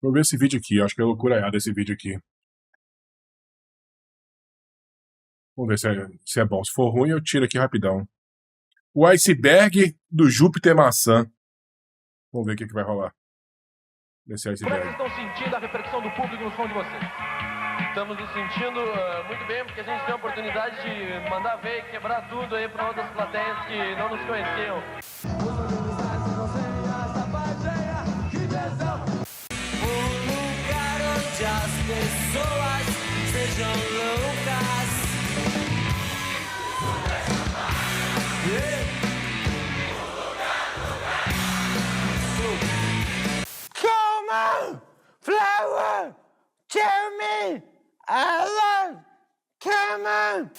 Vou ver esse vídeo aqui, acho que é loucuraiada esse vídeo aqui. Vamos ver se é bom. Se for ruim, eu tiro aqui rapidão. O iceberg do Júpiter Maçã. Vamos ver o que vai rolar nesse Como é que iceberg. vocês estão sentindo a repercussão do público no som de vocês? Estamos nos sentindo muito bem, porque a gente tem a oportunidade de mandar ver e quebrar tudo aí para outras plateias que não nos conheciam. As pessoas sejam loucas. Come on, flower, tell me, Alan, come on.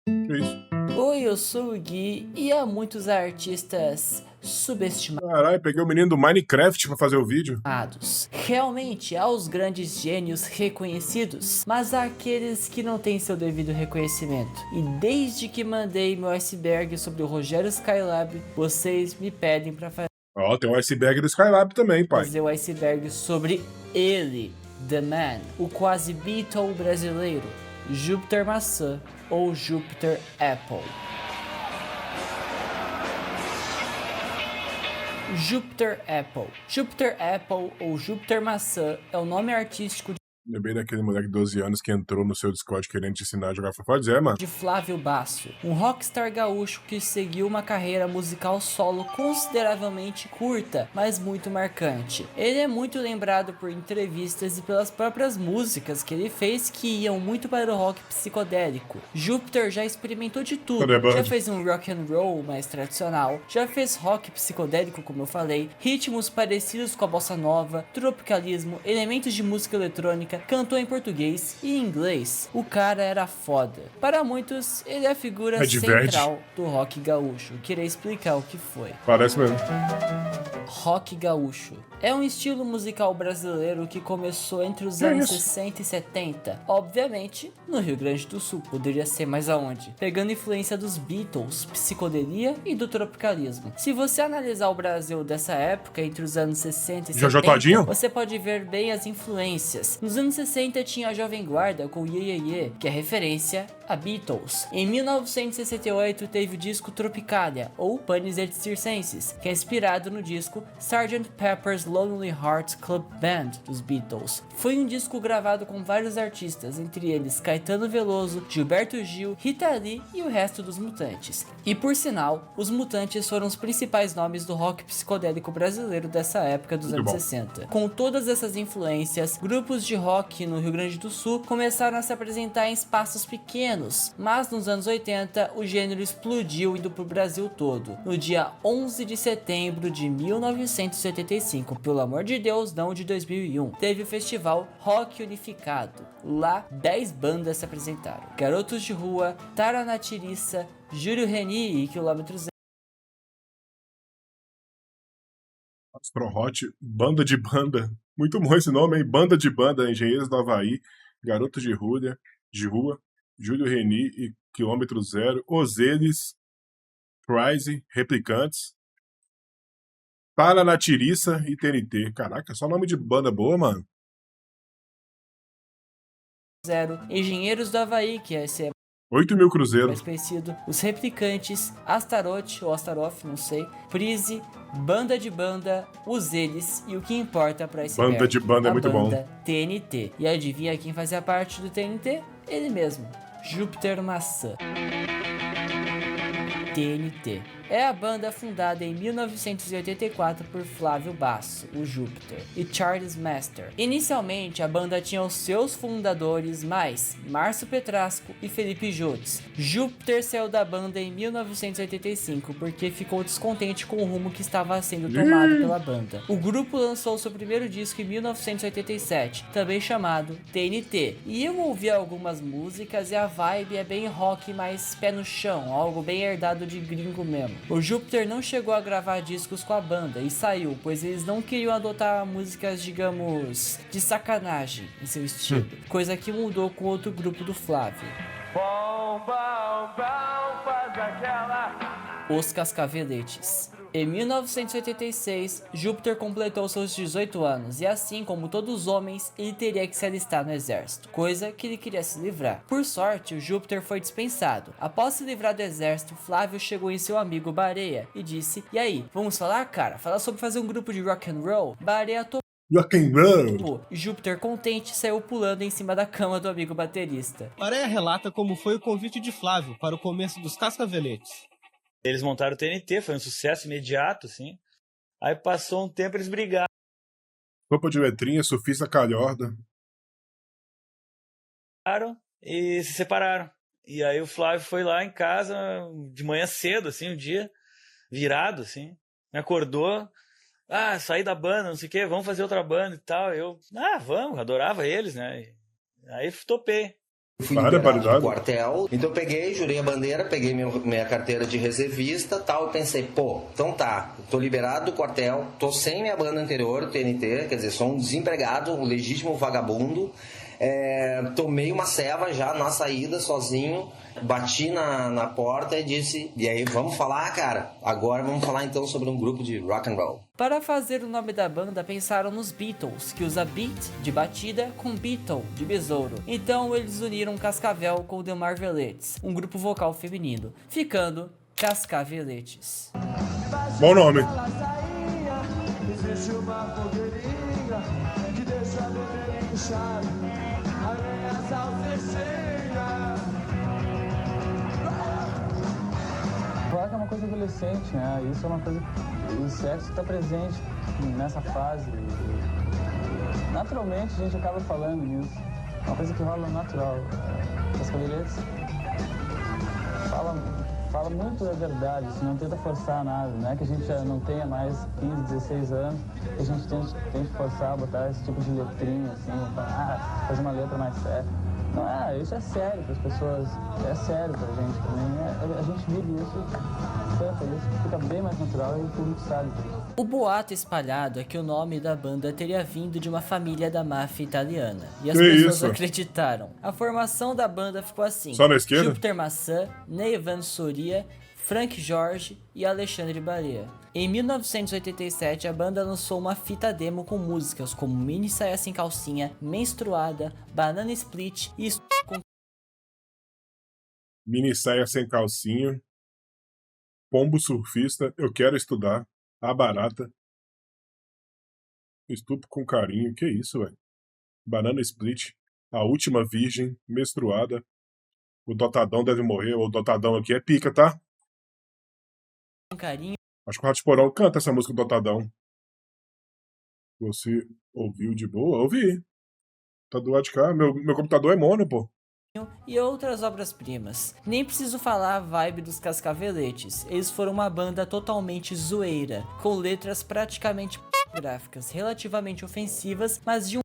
Que isso? Oi, eu sou o Gui e há muitos artistas subestimados. Caralho, peguei o menino do Minecraft pra fazer o vídeo. Realmente há os grandes gênios reconhecidos, mas há aqueles que não têm seu devido reconhecimento. E desde que mandei meu iceberg sobre o Rogério Skylab, vocês me pedem pra Ó, tem um iceberg do Skylab também, pai. fazer o iceberg sobre ele, The Man, o quase Beatle brasileiro, Júpiter Maçã ou Júpiter Apple. Júpiter Apple. Júpiter Apple ou Júpiter Maçã é o nome artístico Lembrei daquele moleque de 12 anos que entrou no seu Discord querendo te ensinar a jogar FIFA. Pode dizer, mano. de Flávio Basso, um rockstar gaúcho que seguiu uma carreira musical solo consideravelmente curta, mas muito marcante. Ele é muito lembrado por entrevistas e pelas próprias músicas que ele fez que iam muito para o rock psicodélico. Júpiter já experimentou de tudo, Cadê, Bud? já fez um rock and roll mais tradicional, já fez rock psicodélico como eu falei, ritmos parecidos com a bossa nova, tropicalismo, elementos de música eletrônica, cantou em português e inglês. O cara era foda. Para muitos, ele é a figura É de verde. central do rock gaúcho. Queria explicar o que foi. Parece mesmo. Rock gaúcho é um estilo musical brasileiro que começou entre os anos isso? 60 e 70. Obviamente, no Rio Grande do Sul, poderia ser mais aonde? Pegando influência dos Beatles, psicodelia e do tropicalismo. Se você analisar o Brasil dessa época, entre os anos 60 e Jojo 70, Todinho? você pode ver bem as influências. Nos anos 60 tinha a Jovem Guarda com Ye Ye Ye, que é referência a Beatles. Em 1968 teve o disco Tropicalia, ou Panis et Circenses, que é inspirado no disco Sgt. Pepper's Lonely Hearts Club Band dos Beatles. Foi um disco gravado com vários artistas, entre eles Caetano Veloso, Gilberto Gil, Rita Lee e o resto dos Mutantes. E por sinal, os Mutantes foram os principais nomes do rock psicodélico brasileiro dessa época dos Muito anos bom. 60. Com todas essas influências, grupos de rock no Rio Grande do Sul começaram a se apresentar em espaços pequenos, mas nos anos 80 o gênero explodiu indo pro Brasil todo. No dia 11 de setembro de 1985, pelo amor de Deus, não de 2001, teve o festival Rock Unificado. Lá, 10 bandas se apresentaram. Garotos de Rua, Taranatiriça, Júlio Reni e Quilômetro Zero. Astro Hot, Banda de Banda. Muito bom esse nome, hein? Banda de Banda, Engenheiros do Havaí, Garotos de Rua, Júlio Reni e Quilômetro Zero, Ozeles, Prize, Replicantes, Taranatiriça e TNT. Caraca, só nome de banda boa, mano. Engenheiros do Havaí, que esse é 8 mil cruzeiros. mais conhecido, os Replicantes, Astaroth ou Astaroth, não sei, Prise, Banda de Banda, os Eles e o que importa pra esse Banda de Banda é a muito banda TNT. E adivinha quem fazia parte do TNT? Ele mesmo, Júpiter Maçã. TNT. É a banda fundada em 1984 por Flávio Basso, o Júpiter, e Charles Master. Inicialmente, a banda tinha os seus fundadores mais Márcio Petrasco e Felipe Jodes. Júpiter saiu da banda em 1985 porque ficou descontente com o rumo que estava sendo tomado pela banda. O grupo lançou seu primeiro disco em 1987, também chamado TNT, e eu ouvi algumas músicas e a vibe é bem rock mais pé no chão, algo bem herdado de gringo mesmo. O Júpiter não chegou a gravar discos com a banda e saiu, pois eles não queriam adotar músicas, digamos, de sacanagem em seu estilo, coisa que mudou com outro grupo do Flávio. Bom, bom, bom, faz aquela. Os Cascaveletes. Em 1986, Júpiter completou seus 18 anos e, assim como todos os homens, ele teria que se alistar no exército, coisa que ele queria se livrar. Por sorte, o Júpiter foi dispensado. Após se livrar do exército, Flávio chegou em seu amigo Barea e disse: "E aí, vamos falar, cara? Falar sobre fazer um grupo de rock and roll?" Barea Rock and roll. topou e Júpiter, contente, saiu pulando em cima da cama do amigo baterista. Barea relata como foi o convite de Flávio para o começo dos Cascaveletes. Eles montaram o TNT, foi um sucesso imediato, assim. Aí passou um tempo, eles brigaram Roupa de letrinha, surfista calhorda. e se separaram. E aí o Flávio foi lá em casa de manhã cedo, assim, um dia, virado, assim. Me acordou. Saí da banda, não sei o quê, vamos fazer outra banda e tal. Eu, vamos, adorava eles, né? Aí topei. Fui Para, liberado do paridade. quartel, então eu peguei, jurei a bandeira, peguei minha carteira de reservista tal, e pensei, então tá, tô liberado do quartel, tô sem minha banda anterior, TNT, quer dizer, sou um desempregado, um legítimo vagabundo, tomei uma ceva já na saída, sozinho, bati na porta e disse, e aí, vamos falar, cara? Agora vamos falar então sobre um grupo de rock and roll. Para fazer o nome da banda, pensaram nos Beatles, que usa beat de batida com beetle de besouro. Então eles uniram Cascavel com The Marvelettes, um grupo vocal feminino, ficando Cascaveletes. Bom nome. Existe uma fogueirinha que deixa a bebê inchado. A minha salsichinha. Rock é uma coisa adolescente, né? Isso é uma coisa. O sexo está presente nessa fase. E, naturalmente a gente acaba falando nisso. É uma coisa que rola natural. As Cascaveletes fala muito da verdade, assim, não tenta forçar nada, não é que a gente já não tenha mais 15, 16 anos, que a gente tente forçar, botar esse tipo de letrinha, assim, fazer uma letra mais séria. Não isso é sério para as pessoas, é sério para a gente também, a gente vive isso, tanto isso fica bem mais natural e o público sabe disso. O boato espalhado é que o nome da banda teria vindo de uma família da máfia italiana, e as Que pessoas isso? acreditaram. A formação da banda ficou assim: Só na esquerda? Júpiter Maçã, Neivan Soria, Frank Jorge e Alexandre Barea. Em 1987, a banda lançou uma fita demo com músicas como Mini Saia Sem Calcinha, Menstruada, Banana Split e com Mini saia sem calcinha. Pombo surfista. Eu quero estudar. A barata. Estupro com carinho. Que isso, velho? Banana split. A última virgem. Menstruada. O dotadão deve morrer. O dotadão aqui é pica, tá? carinho. Acho que o Rato de Porão canta essa música do Dotadão. Você ouviu de boa? Ouvi. Tá do lado de cá. Meu computador é mono, pô. E outras obras-primas. Nem preciso falar a vibe dos Cascaveletes. Eles foram uma banda totalmente zoeira, com letras praticamente gráficas, relativamente ofensivas, mas de um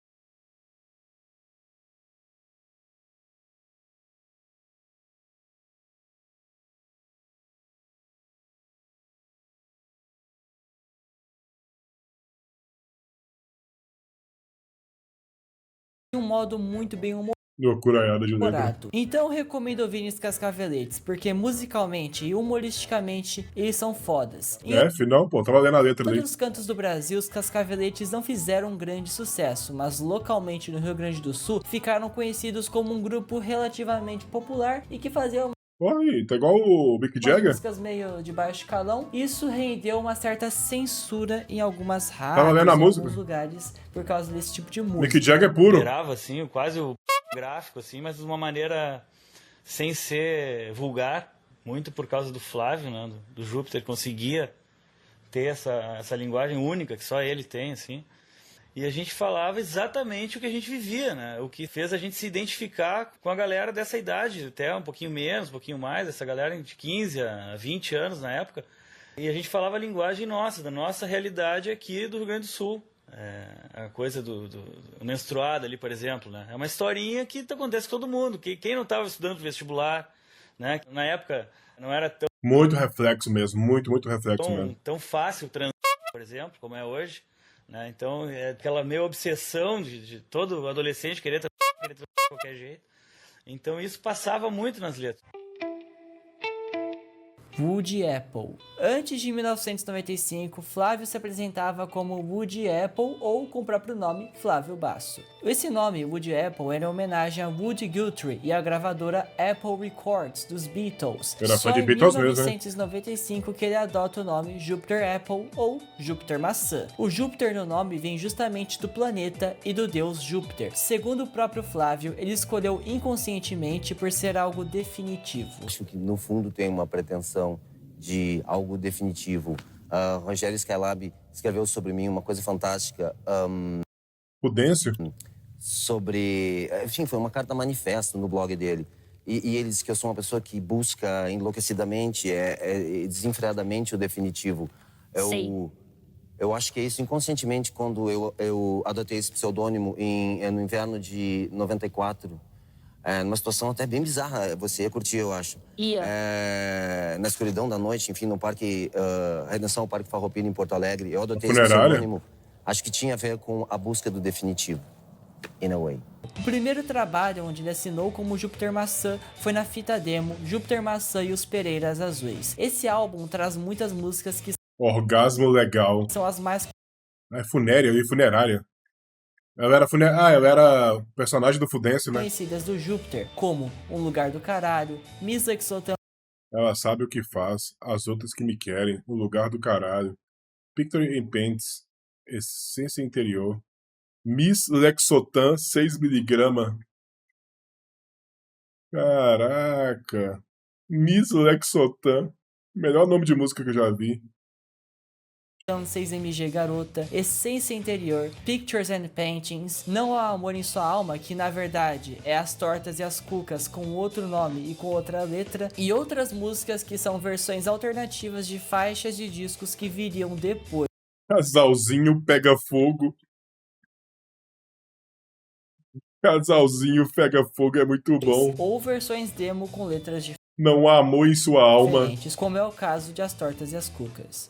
modo muito bem Loucuraiada de letra. humorado. Então eu recomendo ouvir os Cascaveletes, porque musicalmente e humoristicamente eles são fodas. Em Não, pô, tava lendo a letra ali. outros cantos do Brasil, os Cascaveletes não fizeram um grande sucesso, mas localmente no Rio Grande do Sul ficaram conhecidos como um grupo relativamente popular e que fazia Oi, tá igual o Mick umas Jagger? músicas meio de baixo calão. Isso rendeu uma certa censura em algumas Tava rádios, lendo a em música? alguns lugares, por causa desse tipo de música. Mick Jagger é puro. Virava, assim, quase o gráfico, assim, mas de uma maneira sem ser vulgar, muito por causa do Flávio, né, do Júpiter, conseguia ter essa linguagem única que só ele tem, assim. E a gente falava exatamente o que a gente vivia, né? O que fez a gente se identificar com a galera dessa idade, até um pouquinho menos, um pouquinho mais, essa galera de 15 a 20 anos na época. E a gente falava a linguagem nossa, da nossa realidade aqui do Rio Grande do Sul. A coisa do menstruado ali, por exemplo, né? É uma historinha que acontece com todo mundo. Quem não estava estudando pro vestibular, né? Na época não era Muito reflexo mesmo, muito reflexo mesmo. tão fácil transar, por exemplo, como é hoje. Né? Então, é aquela meio obsessão de todo adolescente querer transar de qualquer jeito. Então isso passava muito nas letras. Woody Apple. Antes de 1995, Flávio se apresentava como Woody Apple ou com o próprio nome Flávio Basso. Esse nome, Woody Apple, era em homenagem a Woody Guthrie e a gravadora Apple Records dos Beatles. Era Só fã de em Beatles mesmo, hein? 1995 que ele adota o nome Júpiter Apple ou Júpiter Maçã. O Júpiter no nome vem justamente do planeta e do deus Júpiter. Segundo o próprio Flávio, ele escolheu inconscientemente por ser algo definitivo. Acho que no fundo tem uma pretensão de algo definitivo. Rogério Skylab escreveu sobre mim uma coisa fantástica. Pudêncio? Sobre... Enfim, foi uma carta manifesto no blog dele. E ele diz que eu sou uma pessoa que busca enlouquecidamente, desenfreadamente o definitivo. Eu acho que é isso inconscientemente quando eu adotei esse pseudônimo no inverno de 94. Numa situação até bem bizarra, você ia curtir, eu acho. Na escuridão da noite, enfim, no Parque Redenção, Parque Farroupilha, em Porto Alegre. Eu adotei esse pseudônimo, acho que tinha a ver com a busca do definitivo, in a way. O primeiro trabalho onde ele assinou como Júpiter Maçã foi na fita demo Júpiter Maçã e os Pereiras Azuis. Esse álbum traz muitas músicas que Orgasmo Legal. são as mais Funerária. Ela era personagem do Fudêncio, né? conhecidas do Júpiter, como Um Lugar do Caralho, Miss Lexotan, Ela sabe o que faz, as outras que me querem, o lugar do caralho. Picture in Paints, Essência Interior. Miss Lexotan, 6mg. Caraca. Miss Lexotan. Melhor nome de música que eu já vi. 6mg Garota, Essência Interior, Pictures and Paintings, Não Há Amor em Sua Alma, que na verdade é As Tortas e as Cucas com outro nome e com outra letra, e outras músicas que são versões alternativas de faixas de discos que viriam depois. Casalzinho Pega Fogo. Casalzinho Pega Fogo é muito bom. Ou versões demo com letras Não há amor em sua alma. diferentes, como é o caso de As Tortas e as Cucas.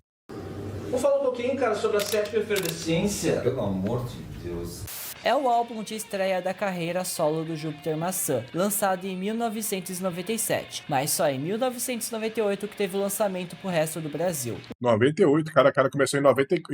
Vamos falar um pouquinho, cara, sobre a sétima efervescência. Pelo amor de Deus. É o álbum de estreia da carreira solo do Júpiter Maçã, lançado em 1997, mas só em 1998 que teve o lançamento pro resto do Brasil. 98, cara começou em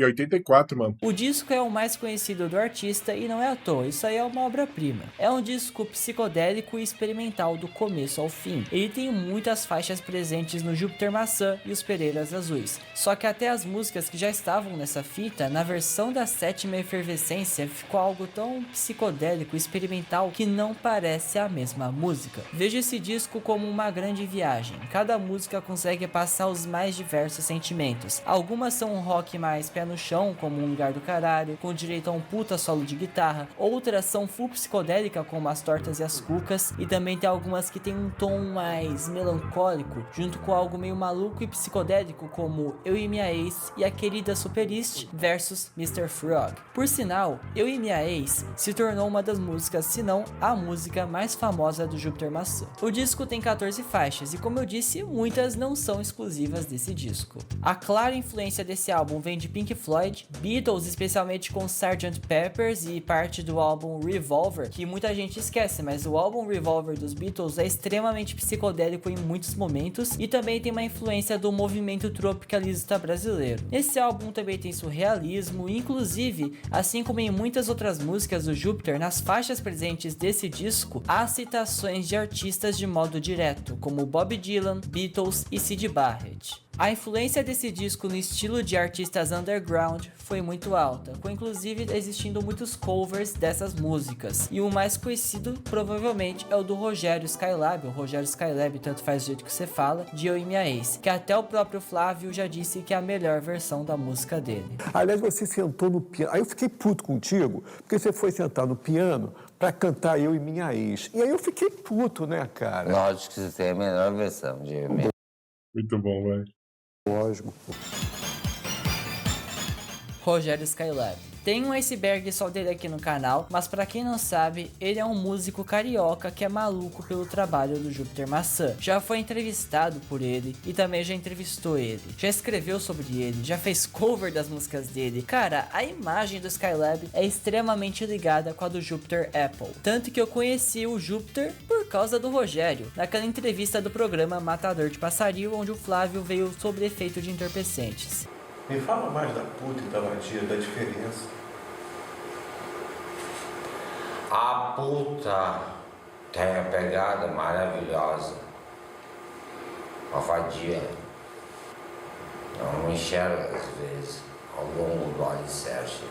84, mano. O disco é o mais conhecido do artista e não é à toa, isso aí é uma obra-prima. É um disco psicodélico e experimental do começo ao fim. Ele tem muitas faixas presentes no Júpiter Maçã e os Pereiras Azuis, só que até as músicas que já estavam nessa fita, na versão da sétima efervescência, ficou algo tão psicodélico e experimental que não parece a mesma música. Veja esse disco como uma grande viagem. Cada música consegue passar os mais diversos sentimentos. Algumas são um rock mais pé no chão, como Um Lugar do Caralho, com direito a um puta solo de guitarra. Outras são full psicodélica, como As Tortas e as Cucas. E também tem algumas que tem um tom mais melancólico, junto com algo meio maluco e psicodélico, como Eu e Minha Ex e A Querida Superist versus Mr. Frog. Por sinal, Eu e Minha Ex se tornou uma das músicas, se não a música mais famosa do Júpiter Maçã. O disco tem 14 faixas e, como eu disse, muitas não são exclusivas desse disco. A clara influência desse álbum vem de Pink Floyd, Beatles, especialmente com Sgt. Pepper's e parte do álbum Revolver, que muita gente esquece, mas o álbum Revolver dos Beatles é extremamente psicodélico em muitos momentos e também tem uma influência do movimento tropicalista brasileiro. Nesse álbum também tem surrealismo, inclusive, assim como em muitas outras músicas do Júpiter, nas faixas presentes desse disco, há citações de artistas de modo direto, como Bob Dylan, Beatles e Syd Barrett. A influência desse disco no estilo de artistas underground foi muito alta, com inclusive existindo muitos covers dessas músicas, e o mais conhecido provavelmente é o do Rogério Skylab, o Rogério Skylab, tanto faz do jeito que você fala, de Eu e Minha Ex, que até o próprio Flávio já disse que é a melhor versão da música dele. Aliás, você sentou no piano, aí eu fiquei puto contigo, porque você foi sentar no piano pra cantar Eu e Minha Ex, e aí eu fiquei puto, né, cara? Lógico que você tem a melhor versão de Eu e Minha Ex. Muito bom, velho. Lógico. Rogério Skylab. Tem um iceberg só dele aqui no canal, mas pra quem não sabe, ele é um músico carioca que é maluco pelo trabalho do Júpiter Maçã. Já foi entrevistado por ele e também já entrevistou ele. Já escreveu sobre ele, já fez cover das músicas dele. Cara, a imagem do Skylab é extremamente ligada com a do Júpiter Apple. Tanto que eu conheci o Júpiter por causa do Rogério, naquela entrevista do programa Matador de Passarinho, onde o Flávio veio sob efeito de entorpecentes. Me fala mais da puta e da vadia, da diferença. A puta tem a pegada maravilhosa. A vadia não enxerga às vezes ao longo do alicerce.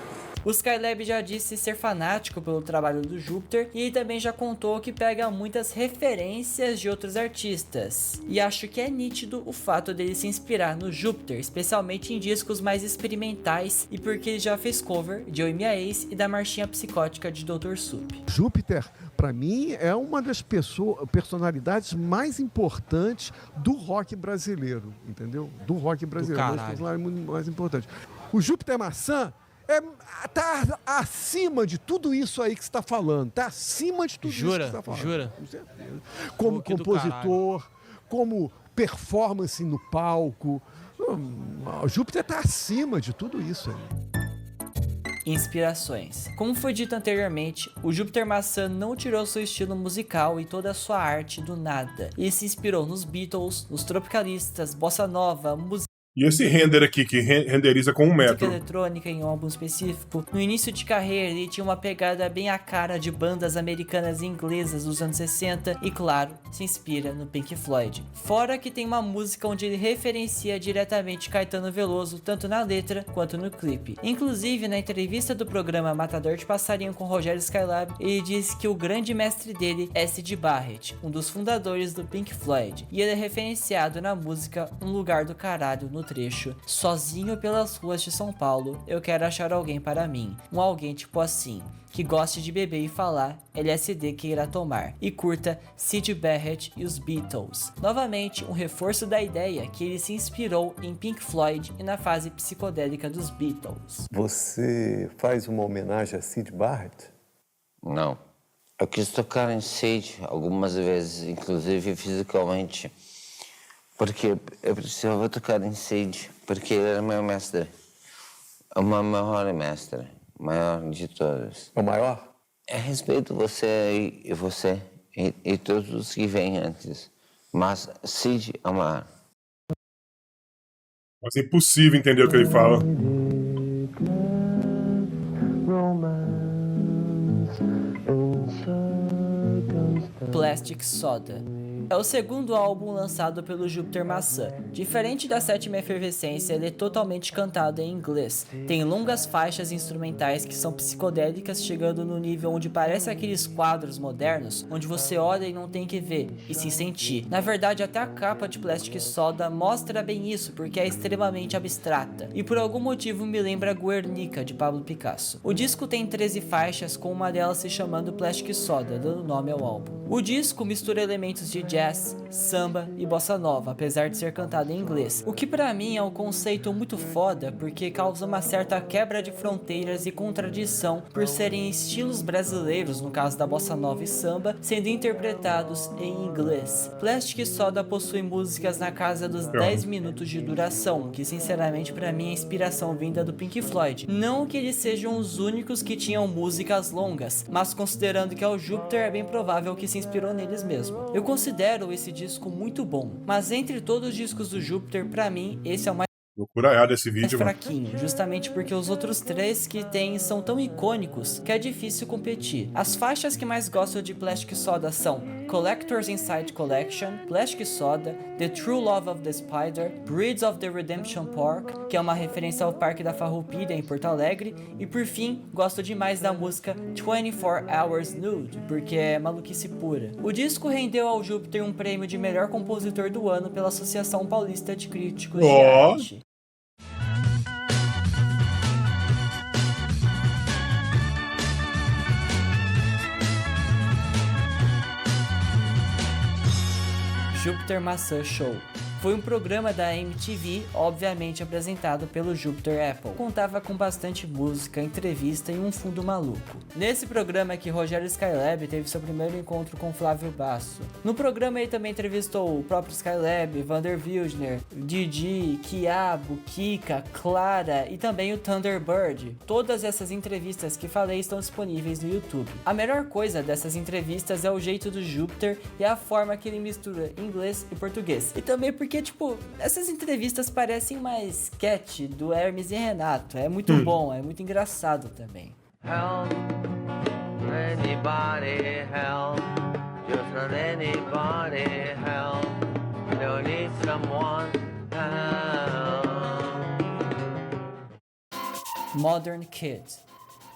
O Skylab já disse ser fanático pelo trabalho do Júpiter e também já contou que pega muitas referências de outros artistas. E acho que é nítido o fato dele se inspirar no Júpiter, especialmente em discos mais experimentais e porque ele já fez cover de Eu e Minha Ex e da Marchinha Psicótica de Dr. Sup. Júpiter, para mim, é uma das personalidades mais importantes do rock brasileiro, entendeu? Do rock brasileiro, uma das personalidades mais importantes. O Júpiter Maçã tá acima de tudo isso aí que você está falando. Tá acima de tudo isso que você está falando. Jura? Com certeza. Como compositor, como performance no palco. O Júpiter tá acima de tudo isso aí. Inspirações. Como foi dito anteriormente, o Júpiter Maçã não tirou seu estilo musical e toda a sua arte do nada. Ele se inspirou nos Beatles, nos Tropicalistas, Bossa Nova, música E esse render aqui, que renderiza com 1 metro. eletrônica em um álbum específico. No início de carreira, ele tinha uma pegada bem a cara de bandas americanas e inglesas dos anos 60 e, claro, se inspira no Pink Floyd. Fora que tem uma música onde ele referencia diretamente Caetano Veloso, tanto na letra quanto no clipe. Inclusive, na entrevista do programa Matador de Passarinho com Rogério Skylab, ele disse que o grande mestre dele é Syd Barrett, um dos fundadores do Pink Floyd, e ele é referenciado na música Um Lugar do Caralho no trecho: sozinho pelas ruas de São Paulo, eu quero achar alguém para mim, um alguém tipo assim, que goste de beber e falar, LSD que irá tomar, e curta Syd Barrett e os Beatles. Novamente, um reforço da ideia que ele se inspirou em Pink Floyd e na fase psicodélica dos Beatles. Você faz uma homenagem a Syd Barrett? Não. Eu quis tocar em Syd algumas vezes, inclusive fisicalmente. Porque eu precisava tocar em Syd, porque ele era meu mestre. O meu maior mestre, o maior de todos. O maior? Eu respeito você e todos os que vêm antes. Mas Syd é o maior. Mas é impossível entender o que ele fala. Plastic Soda é o segundo álbum lançado pelo Júpiter Maçã. Diferente da Sétima Efervescência, ele é totalmente cantado em inglês. Tem longas faixas instrumentais que são psicodélicas, chegando no nível onde parece aqueles quadros modernos, onde você olha e não tem que ver, e sim sentir. Na verdade, até a capa de Plastic Soda mostra bem isso, porque é extremamente abstrata, e por algum motivo me lembra Guernica, de Pablo Picasso. O disco tem 13 faixas, com uma delas se chamando Plastic Soda, dando nome ao álbum. O disco mistura elementos de jazz, samba e bossa nova, apesar de ser cantado em inglês, o que pra mim é um conceito muito foda, porque causa uma certa quebra de fronteiras e contradição por serem estilos brasileiros, no caso da bossa nova e samba, sendo interpretados em inglês. Plastic Soda possui músicas na casa dos 10 minutos de duração, que sinceramente pra mim é inspiração vinda do Pink Floyd. Não que eles sejam os únicos que tinham músicas longas, mas considerando que é o Júpiter, é bem provável que se inspirou neles mesmo. Eu considero esse disco muito bom, mas entre todos os discos do Júpiter, pra mim, esse é o mais Procura esse vídeo, fraquinho, justamente porque os outros 3 que tem são tão icônicos que é difícil competir. As faixas que mais gosto de Plastic Soda são Collector's Inside Collection, Plastic Soda, The True Love of the Spider, Breeds of the Redemption Park, que é uma referência ao Parque da Farroupilha em Porto Alegre, e por fim, gosto demais da música 24 Hours Nude, porque é maluquice pura. O disco rendeu ao Júpiter um prêmio de melhor compositor do ano pela Associação Paulista de Críticos de Arte. Júpiter Maçã Show. Foi um programa da MTV, obviamente apresentado pelo Jupiter Apple. Contava com bastante música, entrevista e um fundo maluco. Nesse programa é que Rogério Skylab teve seu primeiro encontro com Flávio Basso. No programa ele também entrevistou o próprio Skylab, Vander Wildner, Didi, Quiabo, Kika, Clara e também o Thunderbird. Todas essas entrevistas que falei estão disponíveis no YouTube. A melhor coisa dessas entrevistas é o jeito do Jupiter e a forma que ele mistura inglês e português. E também porque, tipo, essas entrevistas parecem uma sketch do Hermes e Renato. É muito bom, é muito engraçado também. Help, anybody help, just let anybody help, they'll need someone help. Modern Kid.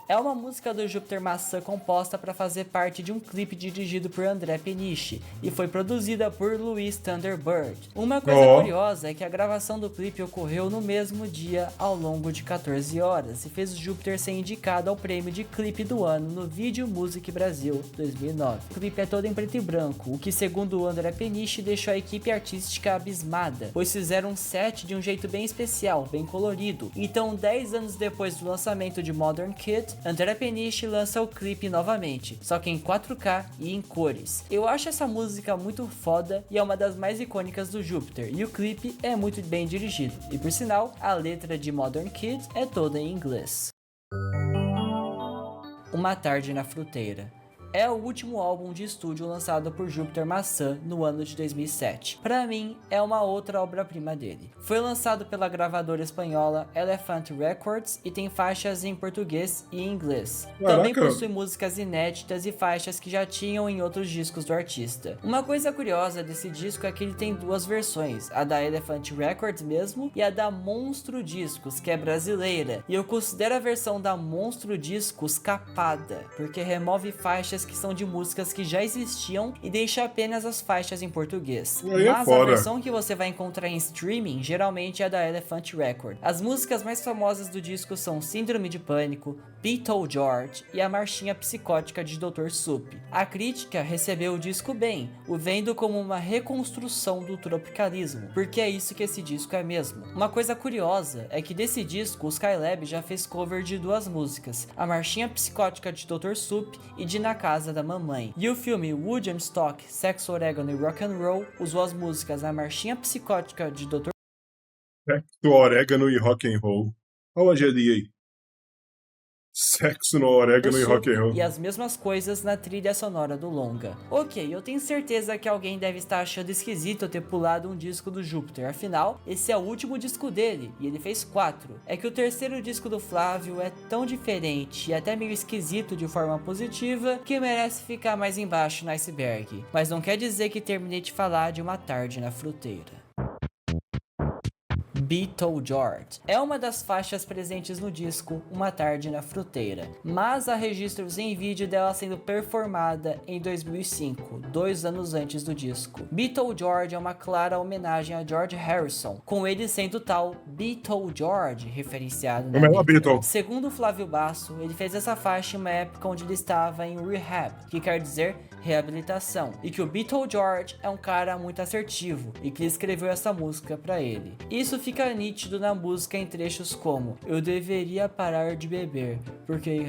É uma música do Jupiter Maçã composta para fazer parte de um clipe dirigido por André Peniche e foi produzida por Luiz Thunderbird. Uma coisa curiosa é que a gravação do clipe ocorreu no mesmo dia ao longo de 14 horas e fez o Jupiter ser indicado ao prêmio de clipe do ano no Video Music Brasil 2009. O clipe é todo em preto e branco, o que segundo o André Peniche deixou a equipe artística abismada, pois fizeram um set de um jeito bem especial, bem colorido. Então 10 anos depois do lançamento de Modern Kid, André Peniche lança o clipe novamente, só que em 4K e em cores. Eu acho essa música muito foda e é uma das mais icônicas do Jupiter, e o clipe é muito bem dirigido, e por sinal, a letra de Modern Kid é toda em inglês. Uma Tarde na Fruteira. É o último álbum de estúdio lançado por Jupiter Maçã no ano de 2007. Para mim, é uma outra obra-prima dele. Foi lançado pela gravadora espanhola Elephant Records e tem faixas em português e inglês. Também possui músicas inéditas e faixas que já tinham em outros discos do artista. Uma coisa curiosa desse disco é que ele tem duas versões, a da Elephant Records mesmo e a da Monstro Discos, que é brasileira. E eu considero a versão da Monstro Discos capada, porque remove faixas que são de músicas que já existiam e deixa apenas as faixas em português. Mas a versão que você vai encontrar em streaming geralmente é da Elephant Record. As músicas mais famosas do disco são Síndrome de Pânico, Beetlegeorge e a Marchinha Psicótica de Dr. Sup. A crítica recebeu o disco bem, o vendo como uma reconstrução do tropicalismo, porque é isso que esse disco é mesmo. Uma coisa curiosa é que desse disco o Skylab já fez cover de duas músicas, a Marchinha Psicótica de Dr. Sup e de Na Casa da Mamãe. E o filme Wood and Stock, Sexo, Orégano e Rock and Roll usou as músicas A Marchinha Psicótica de Dr. Sexo, Orégano e Rock and Roll. Olha a GD aí. Sexo no orégano e rock and roll. E as mesmas coisas na trilha sonora do longa. Ok, eu tenho certeza que alguém deve estar achando esquisito eu ter pulado um disco do Jupiter, afinal, esse é o último disco dele, e ele fez 4. É que o terceiro disco do Flávio é tão diferente e até meio esquisito de forma positiva, que merece ficar mais embaixo no iceberg. Mas não quer dizer que terminei de falar de Uma Tarde na Fruteira. Beetlegeorge é uma das faixas presentes no disco Uma Tarde na Fruteira, mas há registros em vídeo dela sendo performada em 2005, 2 anos antes do disco. Beetlegeorge é uma clara homenagem a George Harrison, com ele sendo tal Beetlegeorge referenciado na letra. Segundo Flávio Basso, ele fez essa faixa em uma época onde ele estava em rehab, que quer dizer reabilitação, e que o Beetlegeorge é um cara muito assertivo e que escreveu essa música pra ele. Isso fica nítido na música em trechos como eu deveria parar de beber, porque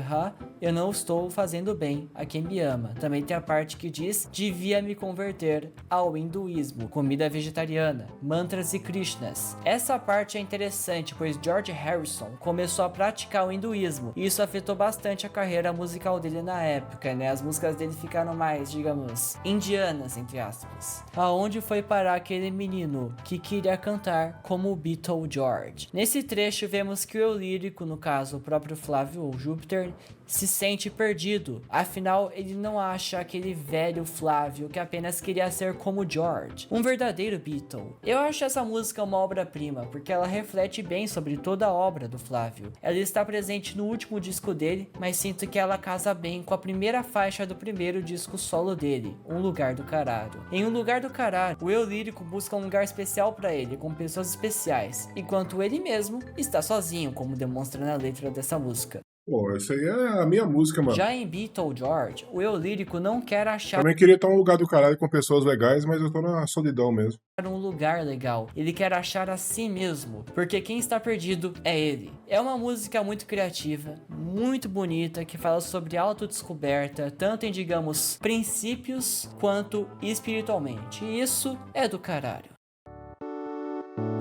eu não estou fazendo bem a quem me ama. Também tem a parte que diz devia me converter ao hinduísmo, comida vegetariana, mantras e krishnas. Essa parte é interessante, pois George Harrison começou a praticar o hinduísmo e isso afetou bastante a carreira musical dele na época, né? As músicas dele ficaram mais, digamos, indianas, entre aspas. Aonde foi parar aquele menino que queria cantar como o Beetlegeorge? Nesse trecho vemos que o eu lírico, no caso o próprio Flávio ou Jupiter, se sente perdido, afinal ele não acha aquele velho Flávio que apenas queria ser como George, um verdadeiro Beatle. Eu acho essa música uma obra-prima, porque ela reflete bem sobre toda a obra do Flávio. Ela está presente no último disco dele, mas sinto que ela casa bem com a primeira faixa do primeiro disco solo dele, Um Lugar do Caralho. Em Um Lugar do Caralho, o eu lírico busca um lugar especial para ele, com pessoas especiais, enquanto ele mesmo está sozinho, como demonstra na letra dessa música. Pô, essa aí é a minha música, mano. Já em Beatle George, o eu lírico não quer achar Também queria estar um lugar do caralho com pessoas legais, mas eu tô na solidão mesmo. um lugar legal. Ele quer achar a si mesmo, porque quem está perdido é ele. É uma música muito criativa, muito bonita, que fala sobre autodescoberta, tanto em, digamos, princípios quanto espiritualmente. E isso é do caralho.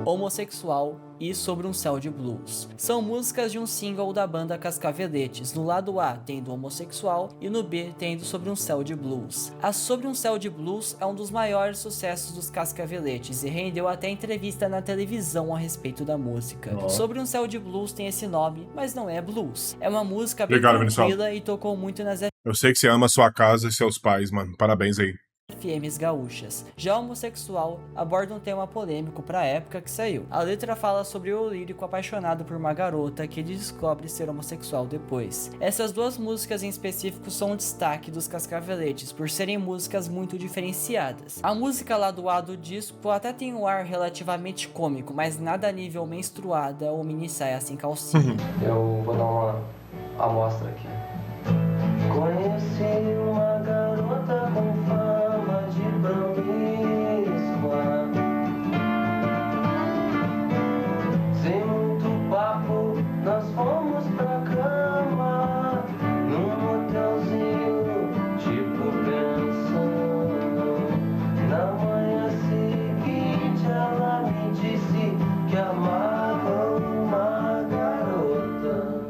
Homossexual e Sobre um Céu de Blues. São músicas de um single da banda Cascaveletes. No lado A tem do Homossexual e no B tem do Sobre um Céu de Blues. A Sobre um Céu de Blues é um dos maiores sucessos dos Cascaveletes e rendeu até entrevista na televisão a respeito da música. Sobre um Céu de Blues tem esse nome, mas não é blues. É uma música bem tranquila e tocou muito nas Eu sei que você ama sua casa e seus pais, mano. Parabéns aí. FMs gaúchas. Já Homossexual aborda um tema polêmico para a época que saiu. A letra fala sobre o lírico apaixonado por uma garota que ele descobre ser homossexual depois. Essas duas músicas em específico são um destaque dos Cascaveletes por serem músicas muito diferenciadas. A música lá do A do disco até tem um ar relativamente cômico, mas nada a nível menstruada ou mini saia sem calcinha. Eu vou dar uma amostra aqui. Conheci uma garota com fama de promíscua, sem muito papo, nós fomos pra cama, num motelzinho tipo pensão. Na manhã seguinte ela me disse que amava uma garota.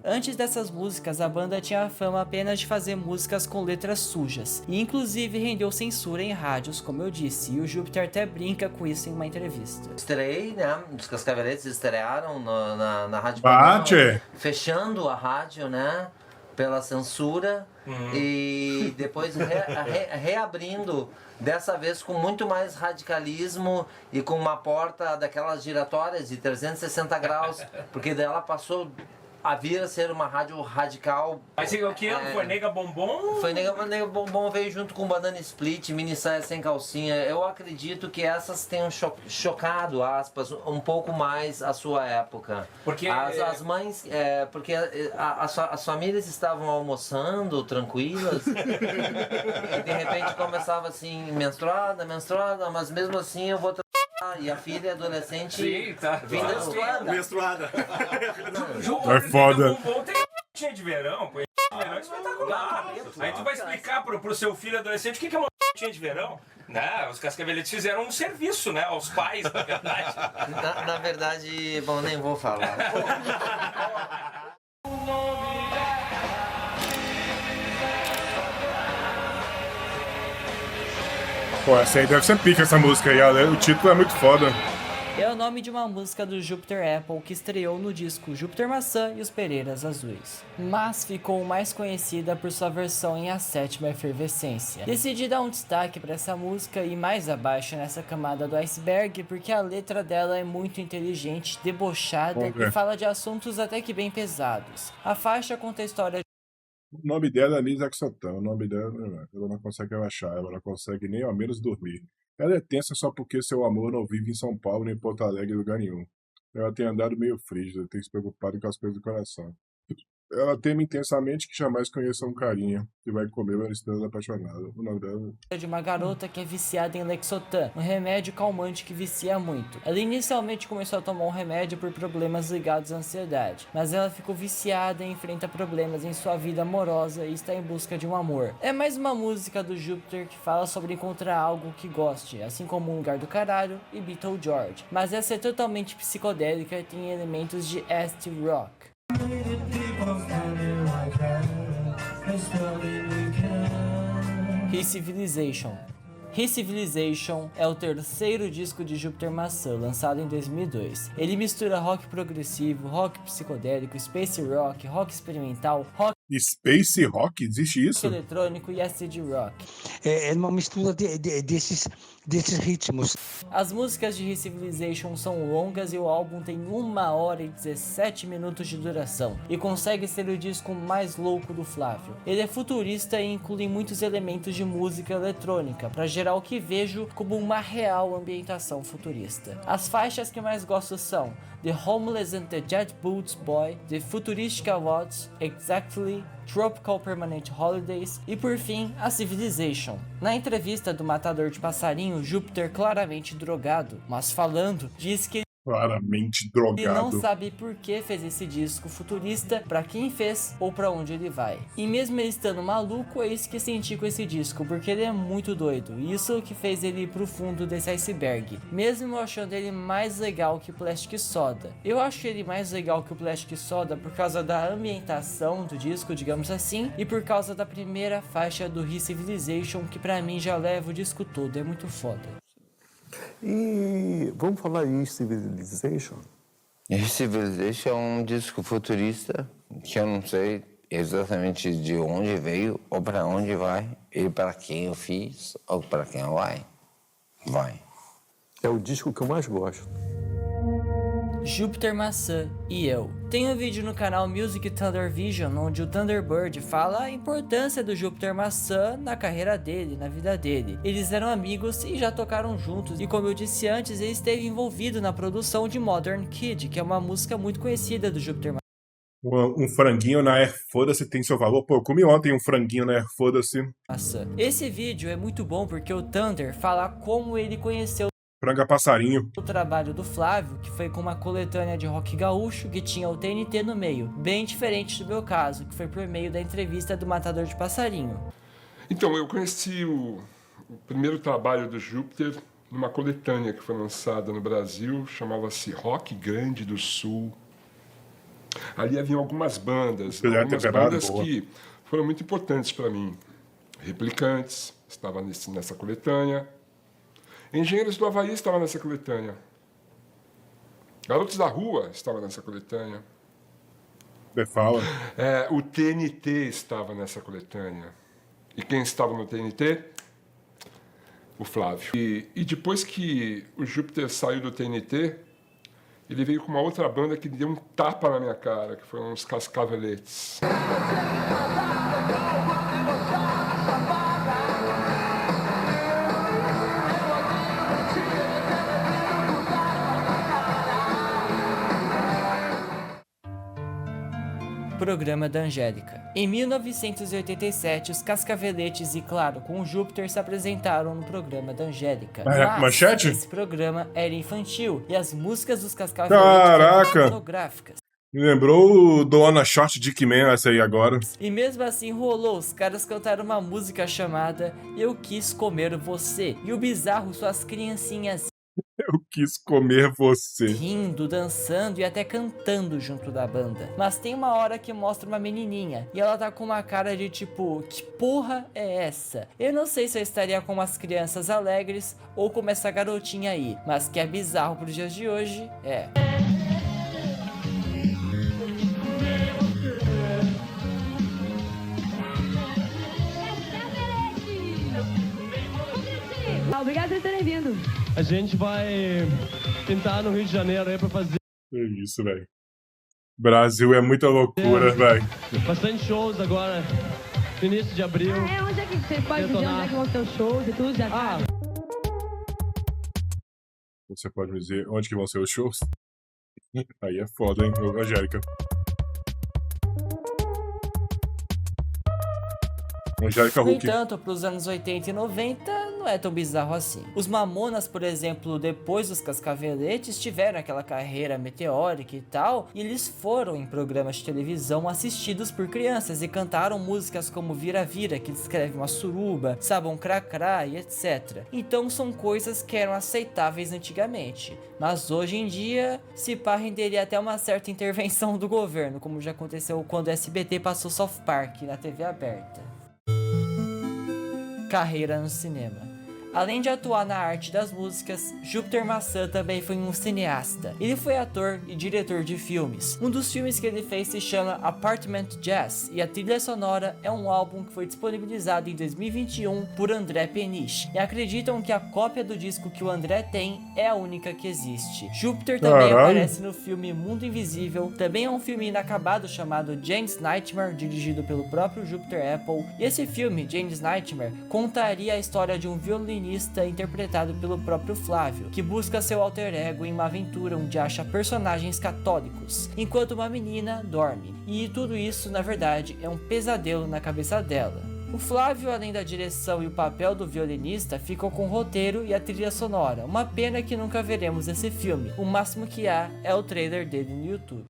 Antes dessas músicas, a banda tinha a fama apenas de fazer músicas com letras sujas, e inclusive rendeu censura em rádios, como eu disse, e o Júpiter até brinca com isso em uma entrevista. Estreiei, né? Os Cascaveletes estrearam na Rádio Bate! Panela, fechando a rádio, né? Pela censura e depois reabrindo, dessa vez com muito mais radicalismo e com uma porta daquelas giratórias de 360 graus, porque dela passou a vir a ser uma rádio radical. Mas o que? Foi Nega Bombom? Foi Nega Bombom, veio junto com Banana Split, Mini Saia Sem Calcinha. Eu acredito que essas tenham chocado, aspas, um pouco mais a sua época. Porque as mães, porque as famílias estavam almoçando tranquilas e de repente começava assim, menstruada, mas mesmo assim eu vou e a filha adolescente. Sim, tá. Menstruada. É foda. Tinha de verão, pô. Verão é espetacular. Aí tu vai explicar pro seu filho adolescente o que é uma tinha de verão? Né? Os Cascaveletes fizeram um serviço, né? Aos pais, na verdade. Na verdade, bom, nem vou falar. Pô, essa aí deve ser pica, essa música aí. O título é muito foda. É o nome de uma música do Jupiter Apple que estreou no disco Júpiter Maçã e os Pereiras Azuis, mas ficou mais conhecida por sua versão em A Sétima Efervescência. Decidi dar um destaque para essa música e mais abaixo nessa camada do iceberg porque a letra dela é muito inteligente, debochada e fala de assuntos até que bem pesados. A faixa conta a história. O nome dela é Lisa Axotan. O nome dela, ela não consegue relaxar, ela não consegue nem ao menos dormir. Ela é tensa só porque seu amor não vive em São Paulo nem em Porto Alegre, em lugar nenhum. Ela tem andado meio frígida, tem se preocupado com as coisas do coração. Ela teme intensamente que jamais conheça um carinha que vai comer uma estrela apaixonada. O nome dela é de uma garota que é viciada em Lexotan, um remédio calmante que vicia muito. Ela inicialmente começou a tomar um remédio por problemas ligados à ansiedade, mas ela ficou viciada e enfrenta problemas em sua vida amorosa e está em busca de um amor. É mais uma música do Júpiter que fala sobre encontrar algo que goste, assim como Um Lugar do Caralho e Beatle George, mas essa é totalmente psicodélica e tem elementos de acid rock. Recivilization. Recivilization é o terceiro disco de Júpiter Maçã, lançado em 2002. Ele mistura rock progressivo, rock psicodélico, space rock, rock experimental, rock Space Rock? Existe isso? Eletrônico e acid rock. É uma mistura desses ritmos. As músicas de Civilization são longas e o álbum tem 1 hora e 17 minutos de duração e consegue ser o disco mais louco do Flávio. Ele é futurista e inclui muitos elementos de música eletrônica para gerar o que vejo como uma real ambientação futurista. As faixas que mais gosto são The Homeless and the Jet Boots Boy, The Futuristica Watts, Exactly, Tropical Permanent Holidays e por fim a Civilization. Na entrevista do Matador de Passarinho, Júpiter, claramente drogado, mas falando, diz que claramente ele não drogado. sabe por que fez esse disco futurista, pra quem fez ou pra onde ele vai. E mesmo ele estando maluco, é isso que senti com esse disco, porque ele é muito doido. E isso que fez ele ir pro fundo desse iceberg. Mesmo eu achando ele mais legal que Plastic Soda. Eu acho ele mais legal que o Plastic Soda por causa da ambientação do disco, digamos assim, e por causa da primeira faixa do Civilization, que pra mim já leva o disco todo, é muito foda. E vamos falar em Civilization? Civilization é um disco futurista que eu não sei exatamente de onde veio, ou para onde vai, e para quem eu fiz, ou para quem vai. É o disco que eu mais gosto. Júpiter Maçã e eu. Tem um vídeo no canal Music Thunder Vision onde o Thunderbird fala a importância do Júpiter Maçã na carreira dele, na vida dele. Eles eram amigos e já tocaram juntos, e como eu disse antes, ele esteve envolvido na produção de Modern Kid, que é uma música muito conhecida do Júpiter Maçã. Um franguinho na Air Foda-se tem seu valor. Pô, eu comi ontem um franguinho na Air Foda-se. Esse vídeo é muito bom porque o Thunder fala como ele conheceu Franga passarinho. o trabalho do Flávio, que foi com uma coletânea de rock gaúcho que tinha o TNT no meio, bem diferente do meu caso, que foi por meio da entrevista do Matador de Passarinho. Então, eu conheci o primeiro trabalho do Júpiter numa coletânea que foi lançada no Brasil, chamava-se Rock Grande do Sul. Ali haviam algumas bandas que foram muito importantes para mim. Replicantes estava nessa coletânea. Engenheiros do Havaí estava nessa coletânea. Garotos da Rua estava nessa coletânea. O TNT estava nessa coletânea. E quem estava no TNT? O Flávio. E depois que o Júpiter saiu do TNT, ele veio com uma outra banda que deu um tapa na minha cara, que foram os Cascaveletes. Programa da Angélica. Em 1987, os Cascaveletes e, claro, com o Júpiter se apresentaram no Programa da Angélica. Mas esse programa era infantil e as músicas dos Cascaveletes eram pornográficas. Me lembrou o Dona Short Dickman essa aí agora. E mesmo assim rolou, os caras cantaram uma música chamada Eu Quis Comer Você. E o bizarro, suas criancinhas Eu quis comer você. rindo, dançando e até cantando junto da banda. Mas tem uma hora que mostra uma menininha e ela tá com uma cara de tipo, que porra é essa? Eu não sei se eu estaria como as crianças alegres ou como essa garotinha aí, mas que é bizarro pros dias de hoje, é. Obrigado por terem vindo. A gente vai tentar no Rio de Janeiro aí pra fazer. É isso, velho. Brasil é muita loucura, velho. Bastante shows agora, no início de abril. Onde é que você pode dizer onde é que vão ter os shows e tudo? Já sabe? Você pode me dizer onde que vão ser os shows? Aí é foda, hein, Angélica. Angélica No Hulk. entanto, pros anos 80 e 90, não é tão bizarro assim. Os Mamonas, por exemplo, depois dos Cascaveletes, tiveram aquela carreira meteórica e tal, e eles foram em programas de televisão assistidos por crianças e cantaram músicas como Vira Vira, que descreve uma suruba, Sabão Cracrá e etc. Então são coisas que eram aceitáveis antigamente, mas hoje em dia, se pá, renderia até uma certa intervenção do governo, como já aconteceu quando o SBT passou South Park na TV aberta. Carreira no cinema. Além de atuar na arte das músicas, Júpiter Maçã também foi um cineasta. Ele foi ator e diretor de filmes. Um dos filmes que ele fez se chama Apartment Jazz, e a trilha sonora é um álbum que foi disponibilizado em 2021 por André Peniche. E acreditam que a cópia do disco que o André tem é a única que existe. Júpiter também aparece no filme Mundo Invisível, também é um filme inacabado chamado Jane's Nightmare, dirigido pelo próprio Jupiter Apple. E esse filme, Jane's Nightmare, contaria a história de um violinista interpretado pelo próprio Flávio, que busca seu alter ego em uma aventura onde acha personagens católicos, enquanto uma menina dorme. E tudo isso, na verdade, é um pesadelo na cabeça dela. O Flávio, além da direção e o papel do violinista, ficou com o roteiro e a trilha sonora. Uma pena que nunca veremos esse filme. O máximo que há é o trailer dele no YouTube.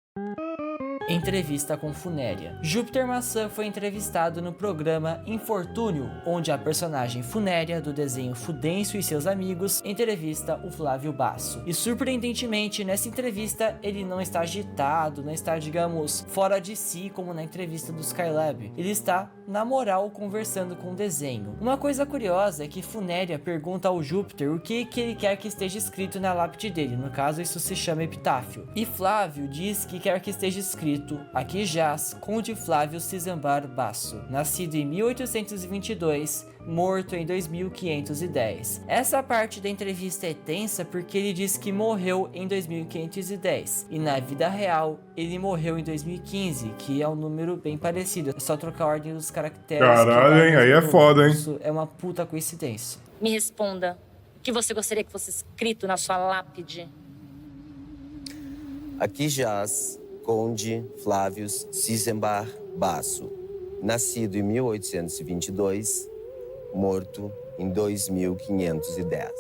Entrevista com Funéria. Júpiter Maçã foi entrevistado no programa Infortúnio, onde a personagem Funéria do desenho Fudêncio e seus amigos entrevista o Flávio Basso. E surpreendentemente, nessa entrevista, ele não está agitado, não está, digamos, fora de si como na entrevista do Skylab. Ele está, na moral, conversando com o desenho. Uma coisa curiosa é que Funéria pergunta ao Júpiter o que ele quer que esteja escrito na lápide dele. No caso, isso se chama epitáfio. E Flávio diz que quer que esteja escrito: aqui jaz Conde Flávio Cisembar Basso, nascido em 1822, morto em 2510. Essa parte da entrevista é tensa porque ele diz que morreu em 2510 e na vida real ele morreu em 2015, que é um número bem parecido, é só trocar a ordem dos caracteres. Caralho, hein? Aí é foda, hein? Isso é uma puta coincidência. Me responda, o que você gostaria que fosse escrito na sua lápide? Aqui jaz Conde Flávio Cisembar Basso, nascido em 1822, morto em 2510.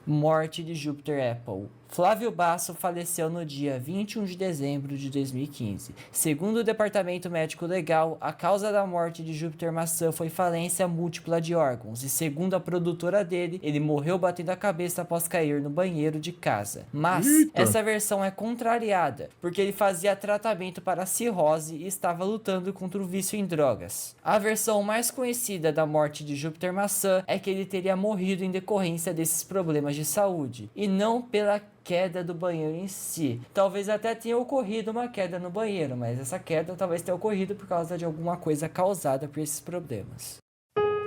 Morte de Jupiter Apple. Flávio Basso faleceu no dia 21 de dezembro de 2015. Segundo o Departamento Médico Legal, a causa da morte de Júpiter Maçã foi falência múltipla de órgãos, e segundo a produtora dele, ele morreu batendo a cabeça após cair no banheiro de casa. Mas essa versão é contrariada, porque ele fazia tratamento para cirrose e estava lutando contra o vício em drogas. A versão mais conhecida da morte de Júpiter Maçã é que ele teria morrido em decorrência desses problemas de saúde, e não pela queda do banheiro em si. Talvez até tenha ocorrido uma queda no banheiro, mas essa queda talvez tenha ocorrido por causa de alguma coisa causada por esses problemas.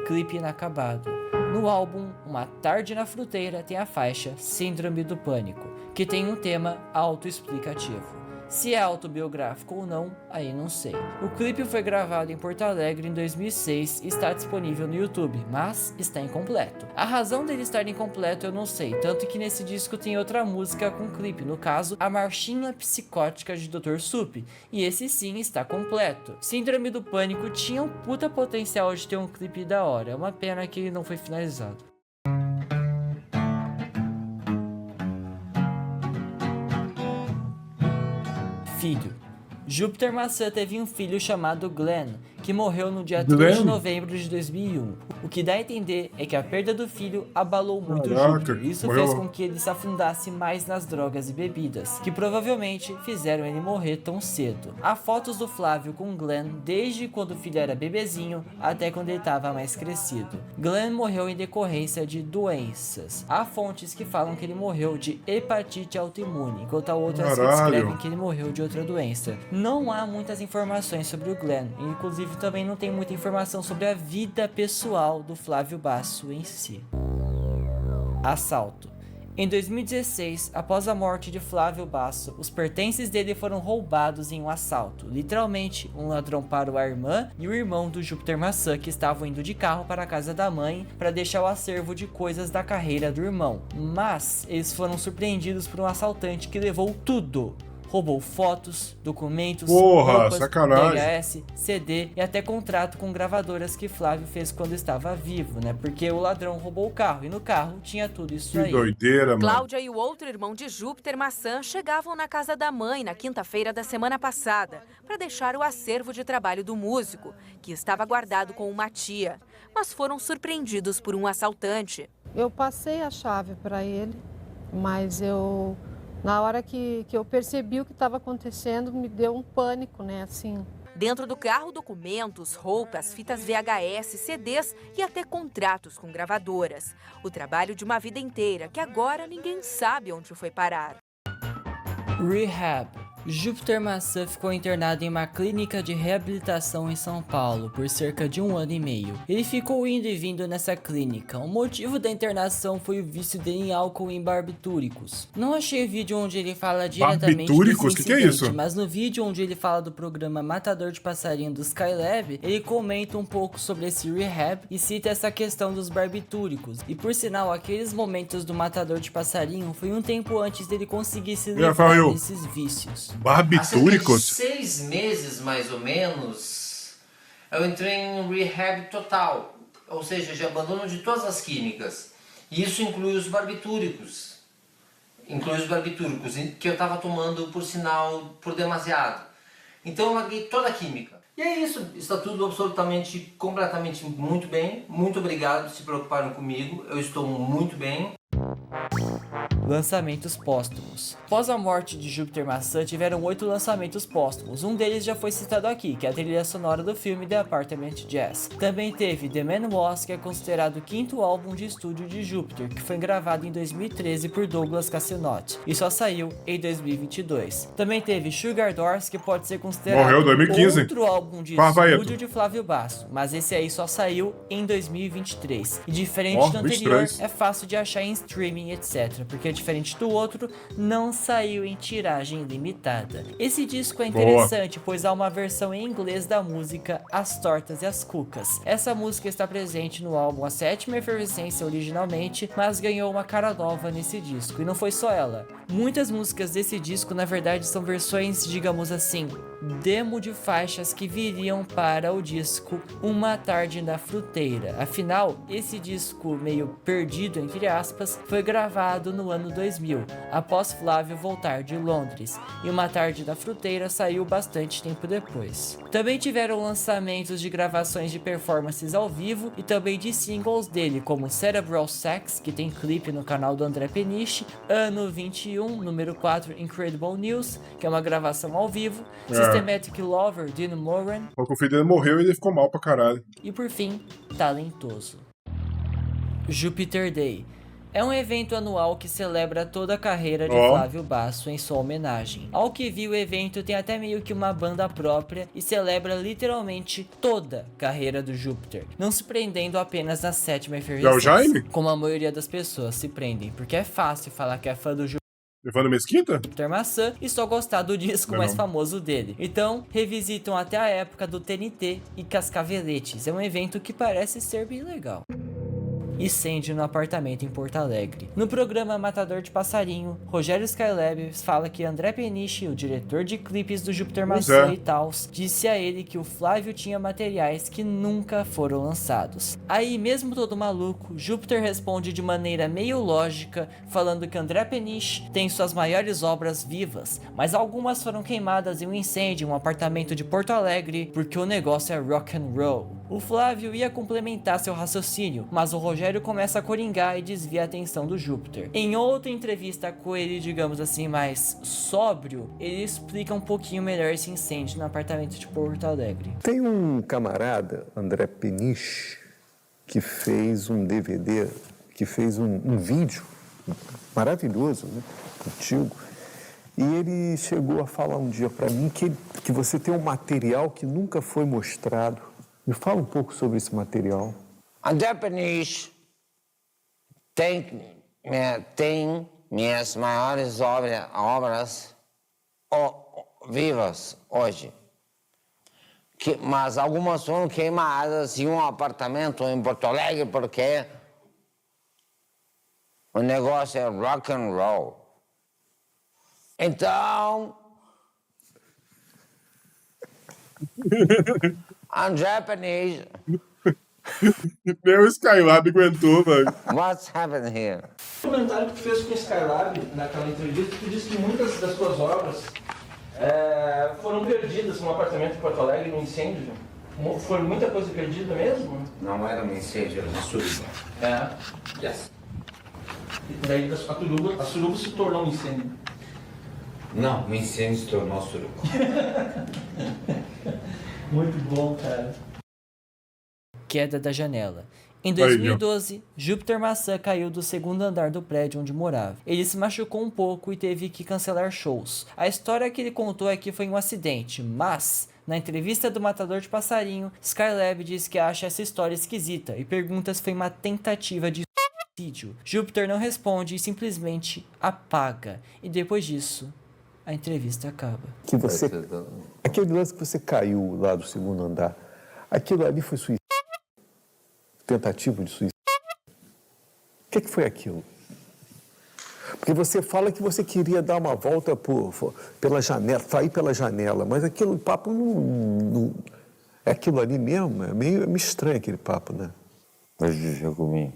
Clipe inacabado. No álbum Uma Tarde na Fruteira tem a faixa Síndrome do Pânico, que tem um tema autoexplicativo. Se é autobiográfico ou não, aí não sei. O clipe foi gravado em Porto Alegre em 2006 e está disponível no YouTube, mas está incompleto. A razão dele estar incompleto eu não sei, tanto que nesse disco tem outra música com clipe, no caso, A Marchinha Psicótica de Dr. Sup, e esse sim está completo. Síndrome do Pânico tinha um puta potencial de ter um clipe da hora, é uma pena que ele não foi finalizado. Filho. Júpiter Maçã teve um filho chamado Glenn, que morreu no dia 3 de novembro de 2001. O que dá a entender é que a perda do filho abalou muito Júpiter. Isso fez com que ele se afundasse mais nas drogas e bebidas, que provavelmente fizeram ele morrer tão cedo. Há fotos do Flávio com Glenn desde quando o filho era bebezinho até quando ele estava mais crescido. Glenn morreu em decorrência de doenças. Há fontes que falam que ele morreu de hepatite autoimune, enquanto há outras que descrevem que ele morreu de outra doença. Não há muitas informações sobre o Glenn, inclusive também não tem muita informação sobre a vida pessoal do Flávio Basso em si. Assalto. Em 2016, após a morte de Flávio Basso, os pertences dele foram roubados em um assalto. Literalmente, um ladrão parou a irmã e o irmão do Júpiter Maçã, que estavam indo de carro para a casa da mãe para deixar o acervo de coisas da carreira do irmão. Mas eles foram surpreendidos por um assaltante que levou tudo. Roubou fotos, documentos, roupas, sacanagem. VHS, CD e até contrato com gravadoras que Flávio fez quando estava vivo, né? Porque o ladrão roubou o carro e no carro tinha tudo isso aí. Que doideira, mano. Cláudia e o outro irmão de Júpiter Maçã chegavam na casa da mãe na quinta-feira da semana passada para deixar o acervo de trabalho do músico, que estava guardado com uma tia, mas foram surpreendidos por um assaltante. Eu passei a chave para ele, mas na hora que eu percebi o que estava acontecendo, me deu um pânico, né, assim. Dentro do carro, documentos, roupas, fitas VHS, CDs e até contratos com gravadoras. O trabalho de uma vida inteira que agora ninguém sabe onde foi parar. Rehab. Júpiter Maçã ficou internado em uma clínica de reabilitação em São Paulo por cerca de 1 ano e meio. Ele ficou indo e vindo nessa clínica. O motivo da internação foi o vício dele em álcool e em barbitúricos. Não achei o vídeo onde ele fala diretamente barbitúricos? desse Que é incidente, isso? mas no vídeo onde ele fala do programa Matador de Passarinho do Skylab, ele comenta um pouco sobre esse rehab e cita essa questão dos barbitúricos. E por sinal, aqueles momentos do Matador de Passarinho foi um tempo antes dele conseguir se livrar desses vícios. Barbitúricos? Há cerca de 6 meses, mais ou menos, eu entrei em um rehab total, ou seja, de abandono de todas as químicas. E isso inclui os barbitúricos. Que eu estava tomando, por sinal, por demasiado. Então eu larguei toda a química. E é isso, está tudo absolutamente, completamente muito bem. Muito obrigado por se preocuparem comigo, eu estou muito bem. Lançamentos póstumos. Após a morte de Júpiter Maçã, tiveram 8 lançamentos póstumos. Um deles já foi citado aqui, que é a trilha sonora do filme The Apartment Jazz. Também teve The Man Was, que é considerado o 5º álbum de estúdio de Júpiter, que foi gravado em 2013 por Douglas Casinotti e só saiu em 2022. Também teve Sugar Doors, que pode ser considerado Morreu 2015. outro álbum de estúdio de Flávio Basso, mas esse aí só saiu em 2023. E diferente do anterior, é fácil de achar em streaming, etc, porque diferente do outro, não saiu em tiragem limitada. Esse disco é interessante, pois há uma versão em inglês da música As Tortas e as Cucas. Essa música está presente no álbum A Sétima Efervescência originalmente, mas ganhou uma cara nova nesse disco, e não foi só ela. Muitas músicas desse disco, na verdade, são versões, digamos assim, demo de faixas que viriam para o disco Uma Tarde na Fruteira. Afinal, esse disco meio perdido, entre aspas, foi gravado no ano 2000, após Flávio voltar de Londres, e Uma Tarde na Fruteira saiu bastante tempo depois. Também tiveram lançamentos de gravações de performances ao vivo e também de singles dele, como Cerebral Sex, que tem clipe no canal do André Peniche, Ano 21, número 4, Incredible News, que é uma gravação ao vivo, Systematic Lover, Dean Moran. O filho dele morreu e ele ficou mal pra caralho. E por fim, Talentoso. Jupiter Day. É um evento anual que celebra toda a carreira de Flávio Basso em sua homenagem. Ao que vi, o evento tem até meio que uma banda própria e celebra literalmente toda a carreira do Júpiter, não se prendendo apenas na sétima efervescência, como a maioria das pessoas se prendem, porque é fácil falar que é fã do Júpiter Evandro Mesquita? Júpiter Maçã e só gostar do disco mais famoso dele. Então, revisitam até a época do TNT e Cascaveletes. É um evento que parece ser bem legal. Incêndio no apartamento em Porto Alegre. No programa Matador de Passarinho, Rogério Skylab fala que André Peniche, o diretor de clipes do Júpiter Maçã e tals, disse a ele que o Flávio tinha materiais que nunca foram lançados. Aí, mesmo todo maluco, Júpiter responde de maneira meio lógica, falando que André Peniche tem suas maiores obras vivas, mas algumas foram queimadas em um incêndio em um apartamento de Porto Alegre, porque o negócio é rock and roll. O Flávio ia complementar seu raciocínio, mas o Rogério começa a coringar e desvia a atenção do Júpiter. Em outra entrevista com ele, digamos assim, mais sóbrio, ele explica um pouquinho melhor esse incêndio no apartamento de Porto Alegre. Tem um camarada, André Peniche, que fez um DVD, que fez um vídeo maravilhoso, né, contigo. E ele chegou a falar um dia para mim que você tem um material que nunca foi mostrado. Me fala um pouco sobre esse material. André Peniche tem minhas maiores obras vivas hoje. Mas algumas foram queimadas em um apartamento em Porto Alegre porque o negócio é rock and roll. Então, André Peniche. Nem o Skylab aguentou, velho. What's happening here? O comentário que tu fez com o Skylab naquela entrevista, tu disse que muitas das tuas obras foram perdidas num apartamento em Porto Alegre, num incêndio. Foi muita coisa perdida mesmo? Não era um incêndio, era uma suruba. Yes. E daí a suruba se tornou um incêndio. Não, o incêndio se tornou suruba. Muito bom, cara. Queda da janela. Em 2012, Júpiter Maçã caiu do segundo andar do prédio onde morava. Ele se machucou um pouco e teve que cancelar shows. A história que ele contou é que foi um acidente, mas na entrevista do Matador de Passarinho, Skylab diz que acha essa história esquisita e pergunta se foi uma tentativa de suicídio. Júpiter não responde e simplesmente apaga. E depois disso, a entrevista acaba. Aquele lance que você caiu lá do segundo andar, aquilo ali foi suicídio? Tentativa de suicídio? O que foi aquilo? Porque você fala que você queria dar uma volta pela janela, sair pela janela, mas aquele papo não é aquilo ali mesmo? É meio estranho aquele papo, né? Mas já comi.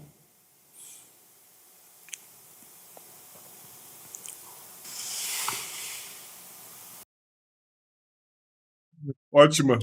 Ótima.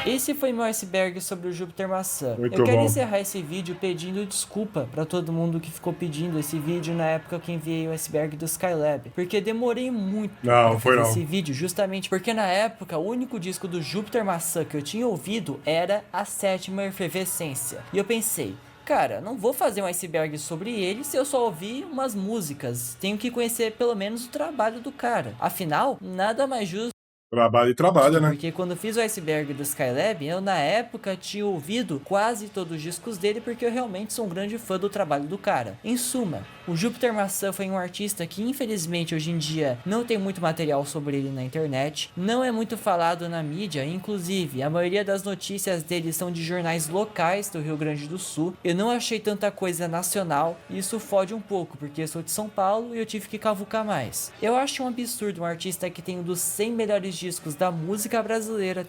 Esse foi meu iceberg sobre o Júpiter Maçã. Muito Eu quero bom. encerrar esse vídeo pedindo desculpa pra todo mundo que ficou pedindo esse vídeo na época que eu enviei o iceberg do Skylab, porque demorei muito pra fazer esse vídeo, justamente porque na época o único disco do Júpiter Maçã que eu tinha ouvido era a Sétima Efervescência. E eu pensei, cara, não vou fazer um iceberg sobre ele se eu só ouvir umas músicas. Tenho que conhecer pelo menos o trabalho do cara. Afinal, nada mais justo. Trabalha e trabalha, né? Porque quando eu fiz o iceberg do Skylab, eu na época tinha ouvido quase todos os discos dele porque eu realmente sou um grande fã do trabalho do cara. Em suma, o Júpiter Maçã foi um artista que infelizmente hoje em dia não tem muito material sobre ele na internet, não é muito falado na mídia, inclusive a maioria das notícias dele são de jornais locais do Rio Grande do Sul. Eu não achei tanta coisa nacional e isso fode um pouco, porque eu sou de São Paulo e eu tive que cavucar mais. Eu acho um absurdo um artista que tem um dos 100 melhores discos da música brasileira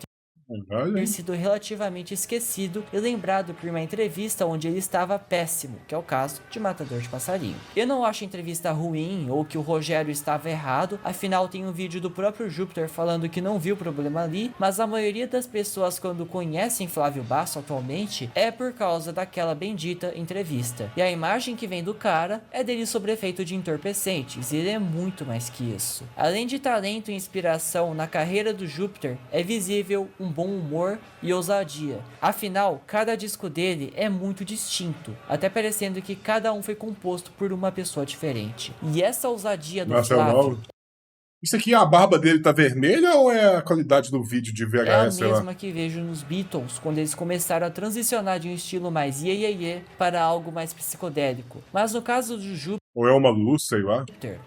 ter sido relativamente esquecido e lembrado por uma entrevista onde ele estava péssimo, que é o caso de Matador de Passarinho. Eu não acho a entrevista ruim ou que o Rogério estava errado, afinal tem um vídeo do próprio Júpiter falando que não viu o problema ali, mas a maioria das pessoas quando conhecem Flávio Basso atualmente é por causa daquela bendita entrevista. E a imagem que vem do cara é dele sob efeito de entorpecentes, e ele é muito mais que isso. Além de talento e inspiração na carreira do Júpiter, é visível um bom humor e ousadia. Afinal, cada disco dele é muito distinto, até parecendo que cada um foi composto por uma pessoa diferente. E essa ousadia do Flávio... Isso aqui, a barba dele tá vermelha ou é a qualidade do vídeo de VHS? É a mesma que vejo nos Beatles, quando eles começaram a transicionar de um estilo mais iê para algo mais psicodélico. Mas no caso do Júpiter, ou é uma luz, sei lá.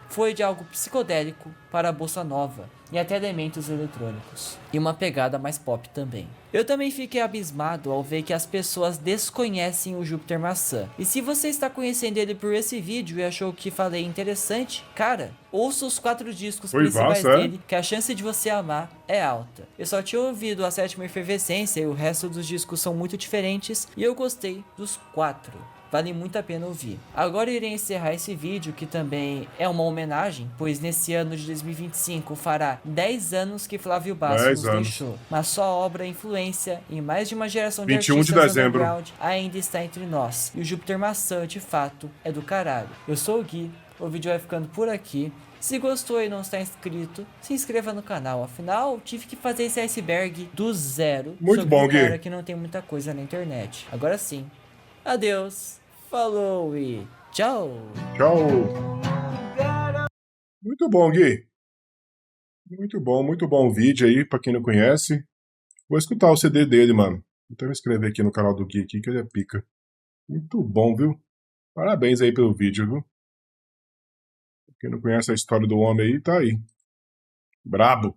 Foi de algo psicodélico para a bossa nova e até elementos eletrônicos. E uma pegada mais pop também. Eu também fiquei abismado ao ver que as pessoas desconhecem o Júpiter Maçã. E se você está conhecendo ele por esse vídeo e achou que falei interessante, cara, ouça os 4 discos principais dele, que a chance de você amar é alta. Eu só tinha ouvido a Sétima Efervescência e o resto dos discos são muito diferentes e eu gostei dos 4. Vale muito a pena ouvir. Agora irei encerrar esse vídeo, que também é uma homenagem, pois nesse ano de 2025 fará 10 anos que Flávio Basso nos deixou. Mas sua obra e influência em mais de uma geração de artistas underground ainda está entre nós. E o Júpiter Maçã, de fato, é do caralho. Eu sou o Gui, o vídeo vai ficando por aqui. Se gostou e não está inscrito, se inscreva no canal. Afinal, tive que fazer esse iceberg do zero. Muito sobre bom, Gui. cara que não tem muita coisa na internet. Agora sim. Adeus, falou e tchau. Tchau. Muito bom, Gui. Muito bom o vídeo aí, pra quem não conhece. Vou escutar o CD dele, mano. Vou até me inscrever aqui no canal do Gui aqui, que ele é pica. Muito bom, viu? Parabéns aí pelo vídeo, viu? Quem não conhece a história do homem aí, tá aí. Brabo.